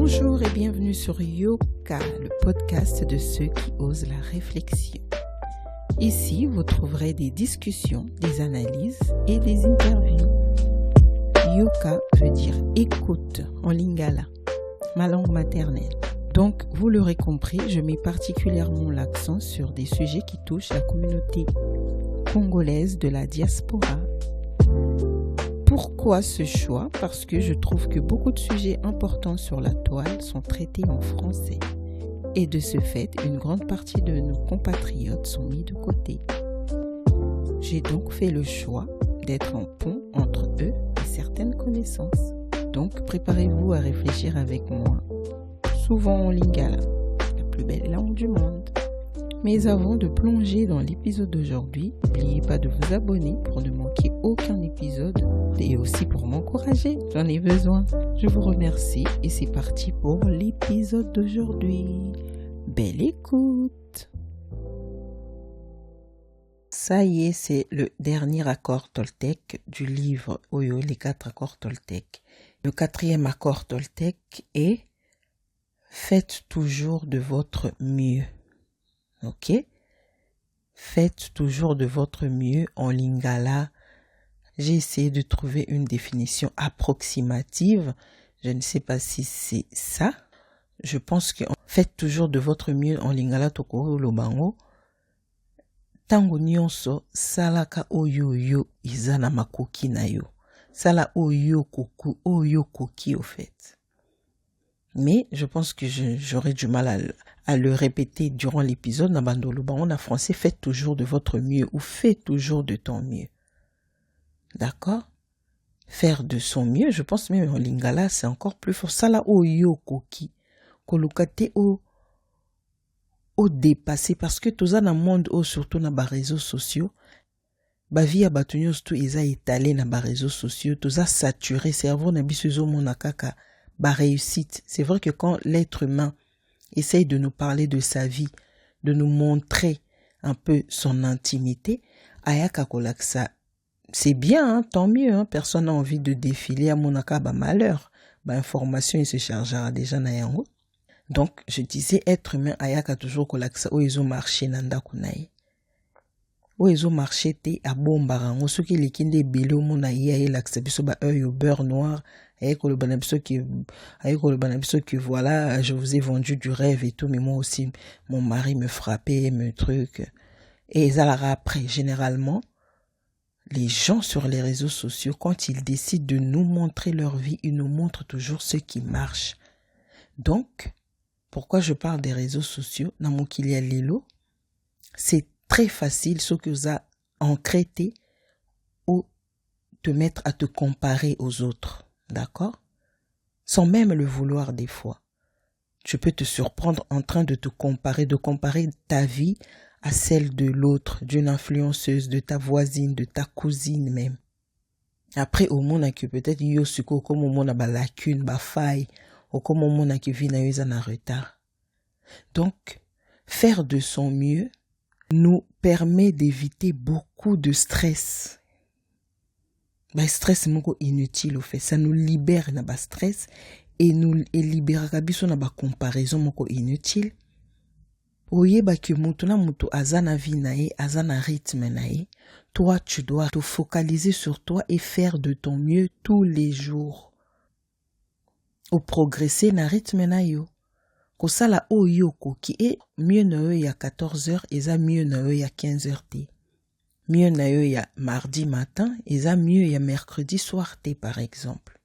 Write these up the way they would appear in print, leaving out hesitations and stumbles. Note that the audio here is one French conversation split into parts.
Bonjour et bienvenue sur Yoka, le podcast de ceux qui osent la réflexion. Ici, vous trouverez des discussions, des analyses et des interviews. Yoka veut dire écoute en lingala, ma langue maternelle. Donc, vous l'aurez compris, je mets particulièrement l'accent sur des sujets qui touchent la communauté congolaise de la diaspora. Pourquoi ce choix? Parce que je trouve que beaucoup de sujets importants sur la toile sont traités en français. Et de ce fait, une grande partie de nos compatriotes sont mis de côté. J'ai donc fait le choix d'être un pont entre eux et certaines connaissances. Donc, préparez-vous à réfléchir avec moi, souvent en lingala, la plus belle langue du monde. Mais avant de plonger dans l'épisode d'aujourd'hui, n'oubliez pas de vous abonner pour ne manquer aucun épisode et aussi pour m'encourager. J'en ai besoin. Je vous remercie et c'est parti pour l'épisode d'aujourd'hui. Belle écoute! Ça y est, c'est le dernier accord toltèque du livre Oyo, les 4 accords toltèques. Le 4e accord toltèque est « Faites toujours de votre mieux ». Ok? Faites toujours de votre mieux en lingala. J'ai essayé de trouver une définition approximative. Je ne sais pas si c'est ça. Je pense que faites toujours de votre mieux en lingala tokoro lobango. Tango nyonso salaka oyo yo izana makoki na yo. Sala oyo koku oyo koki au fait. Mais je pense que j'aurais du mal à le répéter durant l'épisode. En français, faites toujours de votre mieux ou faites toujours de ton mieux. D'accord? Faire de son mieux, je pense même en lingala, c'est encore plus fort. Ça là, oyo koki. Kolukate au dépassé. Parce que tout ça dans le monde, surtout dans les réseaux sociaux, ba vie à batunios tout ils a étalé dans les réseaux sociaux, tout ça saturé, cerveau na bisuzo monakaka. Réussite. C'est vrai que quand l'être humain essaye de nous parler de sa vie, de nous montrer un peu son intimité, ayaka kolaksa, c'est bien, hein, tant mieux, hein, personne n'a envie de défiler à monaka, malheur, information il se chargera déjà na yango. Donc je disais être humain ayaka toujours kolaksa o ils ont marché nanda kunaï. O ils ont marché te à bombarango ceux qui likinde belo mona ya laksa biso ba œil au beurre noir. Avec le banabiso que voilà, je vous ai vendu du rêve et tout, mais moi aussi, mon mari me frappait, me truc. Et alors après, généralement, les gens sur les réseaux sociaux, quand ils décident de nous montrer leur vie, ils nous montrent toujours ce qui marche. Donc, pourquoi je parle des réseaux sociaux? Dans mon Kilia Lilo, c'est très facile, ce que vous a encrété ou te mettre à te comparer aux autres. D'accord? Sans même le vouloir des fois. Tu peux te surprendre en train de comparer ta vie à celle de l'autre, d'une influenceuse, de ta voisine, de ta cousine même. Après, au monde que peut-être yosuko comme au monde a lacune, faille, ou comme au monde qui vit en retard. Donc, faire de son mieux nous permet d'éviter beaucoup de stress. Stress moko inutile au fait, ça nous libère na stress et nous libère kabiso na comparaison moko inutile. Oyeba que mutu na mutu azana vie nae, azana rythme nae, toi tu dois te focaliser sur toi et faire de ton mieux tous les jours. Au progresser na rythme na yo. Ko sala oyo koki e mieux na yo ya 14h et ça mieux na yo ya 15h té. Mieux na yo ya mardi matin et ça mieux ya mercredi soir té par exemple.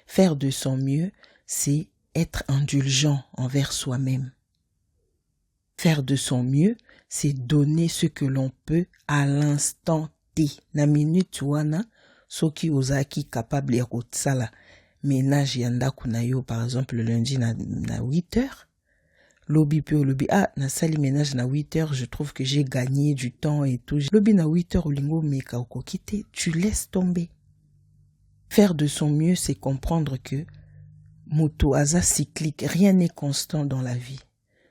Faire de son mieux, c'est être indulgent envers soi-même. Faire de son mieux, c'est donner ce que l'on peut à l'instant T. Na minute wana, soki ozaki capable ya kotsala ménage yanda kunayo par exemple le lundi na 8h. Lobby peu lobby na sali ménage na 8h, je trouve que j'ai gagné du temps et tout. Lobby na 8h au lingo meka okokite, tu laisses tomber. Faire de son mieux, c'est comprendre que moto aza cyclique, rien n'est constant dans la vie.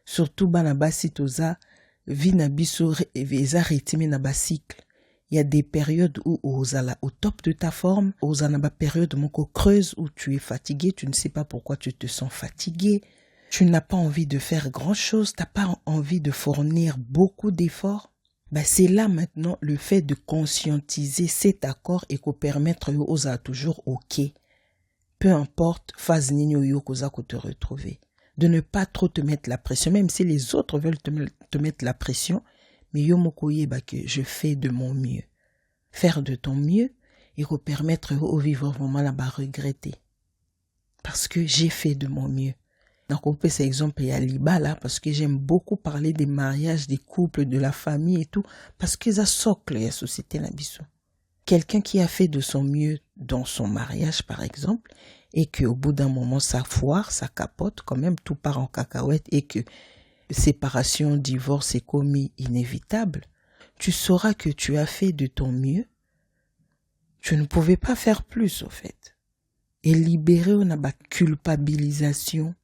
Surtout bana basi toza vie na biso eza rythme na ba cycle. Il y a des périodes où ozala au top de ta forme, ozana ba période moko creuse où tu es fatigué, tu ne sais pas pourquoi tu te sens fatigué, tu n'as pas envie de faire grand-chose, tu n'as pas envie de fournir beaucoup d'efforts. C'est là maintenant le fait de conscientiser cet accord et qu'on permettre aux toujours ok. Peu importe phase nino yo koza ko te retrouver. De ne pas trop te mettre la pression, même si les autres veulent te mettre la pression, mais yo moko yeba que je fais de mon mieux. Faire de ton mieux et qu'on permettre au vivre vraiment là-bas regretter. Parce que j'ai fait de mon mieux. Donc on peut cet exemple à Liba là, parce que j'aime beaucoup parler des mariages, des couples, de la famille et tout, parce que ça socle la société na biso. Quelqu'un qui a fait de son mieux dans son mariage par exemple, et qu'au bout d'un moment ça foire, ça capote, quand même tout part en cacahuète et que séparation, divorce est commis inévitable, tu sauras que tu as fait de ton mieux. Tu ne pouvais pas faire plus au fait. Et libérer on a culpabilisation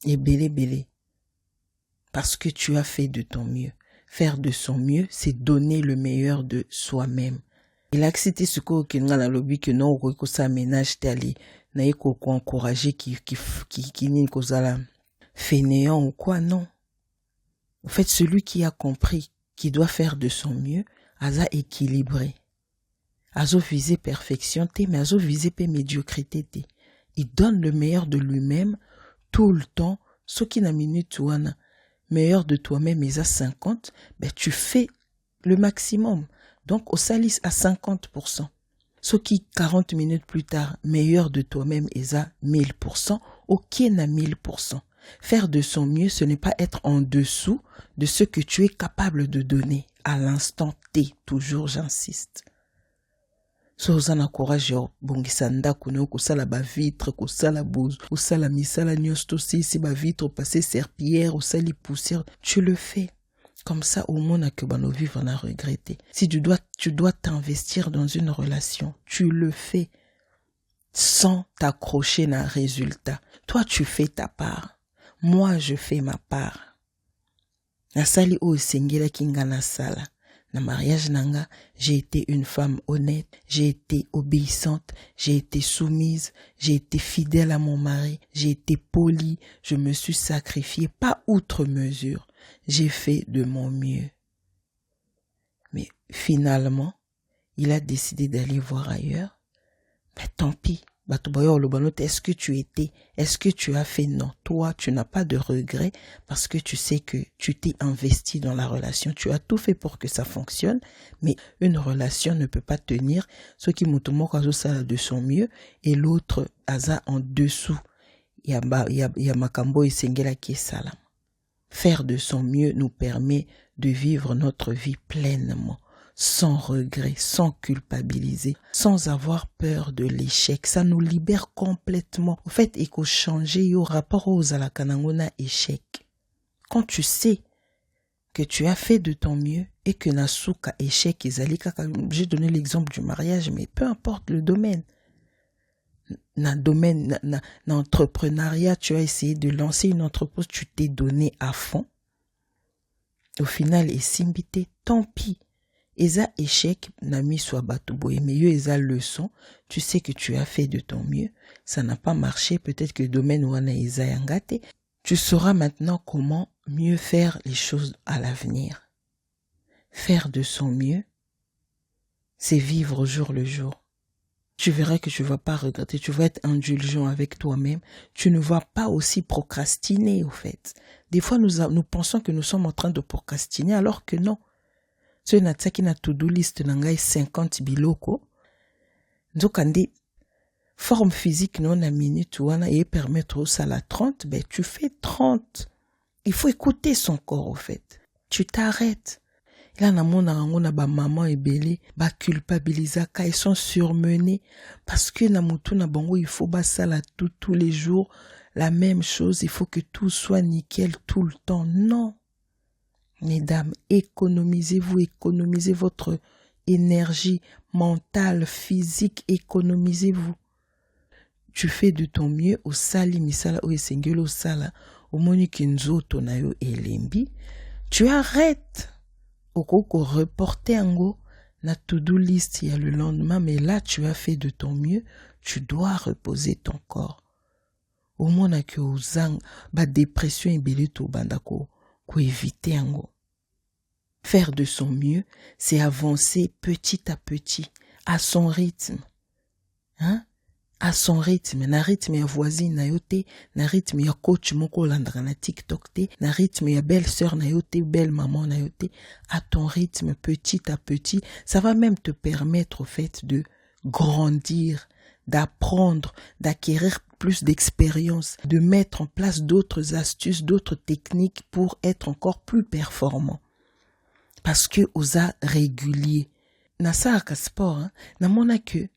et belé. Parce que tu as fait de ton mieux. Faire de son mieux, c'est donner le meilleur de soi-même. Il a accepté ce que nous avons lobby que non, que ça ménage tali, n'a ko encourager qui n'est ko la fainéant ou quoi, non. En fait, celui qui a compris qu'il doit faire de son mieux, a équilibré. Azo visé perfection, mais azo visé médiocrité. Il donne le meilleur de lui-même tout le temps. Ce qui n'a minute ouana, meilleur de toi-même est à 50, tu fais le maximum. Donc, au salis à 50%. Ce qui 40 minutes plus tard, meilleur de toi-même est à 1000%, ok n'a 1000%. Faire de son mieux, ce n'est pas être en dessous de ce que tu es capable de donner à l'instant T. Toujours, j'insiste. Sozana courage bongisa ndako no kosala ba vitre kosala bouz kosala misala nyosto si ba vitre passer serpillière osali poussière, tu le fais. Comme ça au moins que nos vivre n'a regretté. Si tu dois t'investir dans une relation, tu le fais sans t'accrocher à un résultat. Toi tu fais ta part. Moi je fais ma part. Nasali o sengela kinga na sala. Na mariage nanga, j'ai été une femme honnête, j'ai été obéissante, j'ai été soumise, j'ai été fidèle à mon mari, j'ai été polie, je me suis sacrifiée, pas outre mesure. J'ai fait de mon mieux. Mais finalement, il a décidé d'aller voir ailleurs. Tant pis. Est-ce que tu étais, est-ce que tu as fait? Non, toi, tu n'as pas de regret parce que tu sais que tu t'es investi dans la relation. Tu as tout fait pour que ça fonctionne, mais une relation ne peut pas tenir. Ce qui moutoumoko ça de son mieux et l'autre asa en dessous. Il y a makambo et sengela qui est salam. Faire de son mieux nous permet de vivre notre vie pleinement. Sans regret, sans culpabiliser, sans avoir peur de l'échec. Ça nous libère complètement. En fait, il faut changer au rapport aux alakanangona échec. Quand tu sais que tu as fait de ton mieux et que nasuka échec ezalika, j'ai donné l'exemple du mariage, mais peu importe le domaine. Dans l'entrepreneuriat, tu as essayé de lancer une entreprise, tu t'es donné à fond. Au final, et simbité, tant pis. Eza échec n'a mis soit batuboye, mais yo eza leçon, tu sais que tu as fait de ton mieux, ça n'a pas marché, peut-être que le domaine wana eza yangate, tu sauras maintenant comment mieux faire les choses à l'avenir. Faire de son mieux, c'est vivre au jour le jour. Tu verras que tu ne vas pas regretter, tu vas être indulgent avec toi-même, tu ne vas pas aussi procrastiner au fait. Des fois nous pensons que nous sommes en train de procrastiner alors que non. Ce natsaki na to-do list nangai 50 biloko. Nzokande forme physique non na minute wana et permettre au sala 30, tu fais 30. Il faut écouter son corps au fait. Tu t'arrêtes. Là na mona ngona ba maman ebele ba culpabilisaka, ils sont surmenés parce que na mutu na bango il faut ba sala tous les jours la même chose, il faut que tout soit nickel tout le temps. Non. Mesdames, économisez votre énergie mentale, physique, économisez-vous. Tu fais de ton mieux au sali misala au esengelo sala au monique nzoto nayo elembi. Tu arrêtes. Okoko reporter ango Na to-do list, il y a le lendemain, mais là, tu as fait de ton mieux, tu dois reposer ton corps. Au moins, que ozang, ba dépression et belito bandako, ko éviter ango. Faire de son mieux, c'est avancer petit à petit, à son rythme. Hein? À son rythme, na rythme ya voisine na yote, na rythme ya coach moko landra na TikTok te, na rythme ya belle-sœur na yote, belle maman na yote, à ton rythme petit à petit, ça va même te permettre au fait de grandir, d'apprendre, d'acquérir plus d'expérience, de mettre en place d'autres astuces, d'autres techniques pour être encore plus performant. Parce que osa régulier. Na sa ka sport, hein, na mona que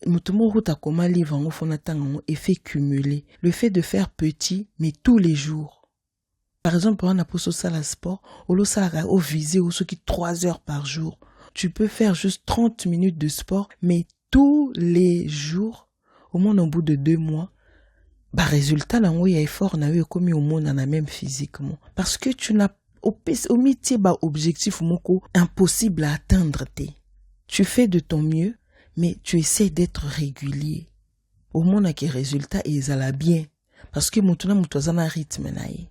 mutumo ta koma livre en fonatang effet cumulé. Le fait de faire petit, mais tous les jours. Par exemple, pour un aposo sala sport, olo sala au visé ou ce qui 3 heures par jour. Tu peux faire juste 30 minutes de sport, mais tous les jours, au moins au bout de 2 mois, bah résultat là où il y a effort na eu comme au monde en a même physiquement. Parce que tu n'as au métier bah objectif moko impossible à atteindre te. Tu fais de ton mieux, mais tu essaies d'être régulier. Au moins, que résultat ils allaient bien. Parce que maintenant, nous un rythme naïe.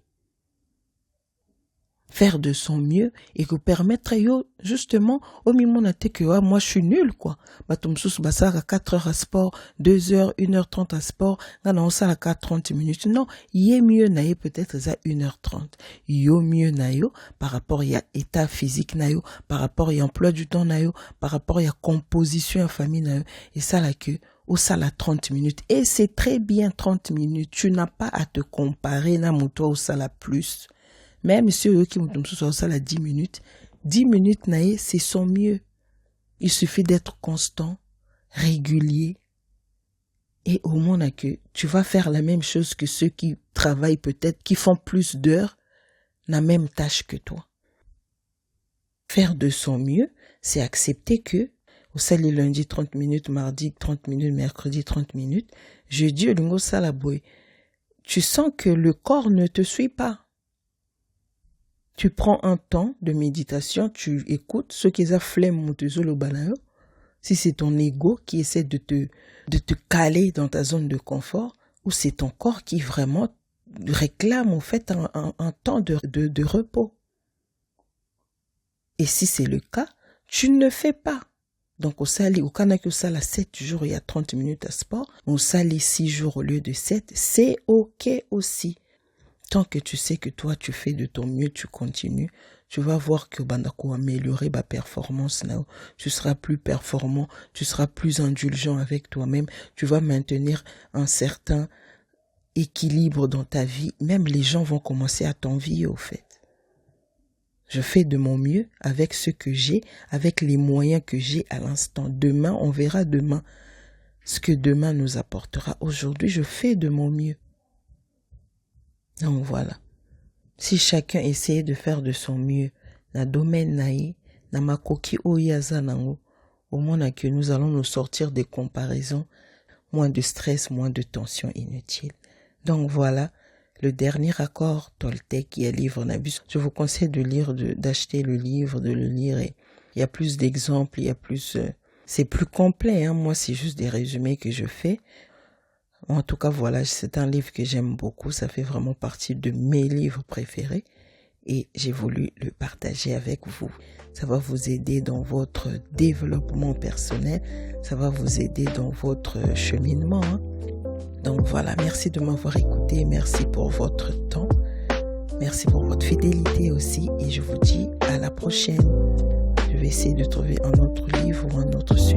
Faire de son mieux et que permettre yo justement au moment que moi je suis nul quoi. Bah tom sous bah ça à 4 heures à sport, 2 heures, 1h30 à sport, non ça à 30 minutes. Non, y est mieux naïe peut-être ça 1h30. Yo mieux naïo par rapport à état physique naïo, par rapport à emploi du temps naïo, par rapport à composition en famille naïo et ça là que au salle à 30 minutes et c'est très bien 30 minutes. Tu n'as pas à te comparer na moto au salle à plus. Même si eux qui m'ont sur ça à 10 minutes, 10 minutes naïe, c'est son mieux. Il suffit d'être constant, régulier. Et au moins que tu vas faire la même chose que ceux qui travaillent peut-être, qui font plus d'heures, la même tâche que toi. Faire de son mieux, c'est accepter que, au salle lundi 30 minutes, mardi 30 minutes, mercredi 30 minutes, jeudi, au salaboy. Tu sens que le corps ne te suit pas. Tu prends un temps de méditation, tu écoutes ce qui est flemme le balayo. Si c'est ton ego qui essaie de te caler dans ta zone de confort, ou c'est ton corps qui vraiment réclame en fait un temps de repos. Et si c'est le cas, tu ne le fais pas. Donc au sali, au Kanaki au sala 7 jours, il y a 30 minutes à sport. Au sali 6 jours au lieu de 7, c'est ok aussi. Tant que tu sais que toi, tu fais de ton mieux, tu continues, tu vas voir que bandako améliorer ma performance. Là, tu seras plus performant, tu seras plus indulgent avec toi-même, tu vas maintenir un certain équilibre dans ta vie. Même les gens vont commencer à t'envier au fait. Je fais de mon mieux avec ce que j'ai, avec les moyens que j'ai à l'instant. Demain, on verra demain ce que demain nous apportera. Aujourd'hui, je fais de mon mieux. Donc voilà. Si chacun essayait de faire de son mieux, na domaine naï, na makoki oyaza nango, au moins que nous allons nous sortir des comparaisons, moins de stress, moins de tension inutile. Donc voilà, le dernier accord Toltec qui est livre Nabus. Je vous conseille de lire, d'acheter le livre, de le lire. Et il y a plus d'exemples, il y a plus, c'est plus complet. Hein. Moi, c'est juste des résumés que je fais. En tout cas, voilà, c'est un livre que j'aime beaucoup. Ça fait vraiment partie de mes livres préférés. Et j'ai voulu le partager avec vous. Ça va vous aider dans votre développement personnel. Ça va vous aider dans votre cheminement. Hein. Donc voilà, merci de m'avoir écouté. Merci pour votre temps. Merci pour votre fidélité aussi. Et je vous dis à la prochaine. Je vais essayer de trouver un autre livre ou un autre sujet.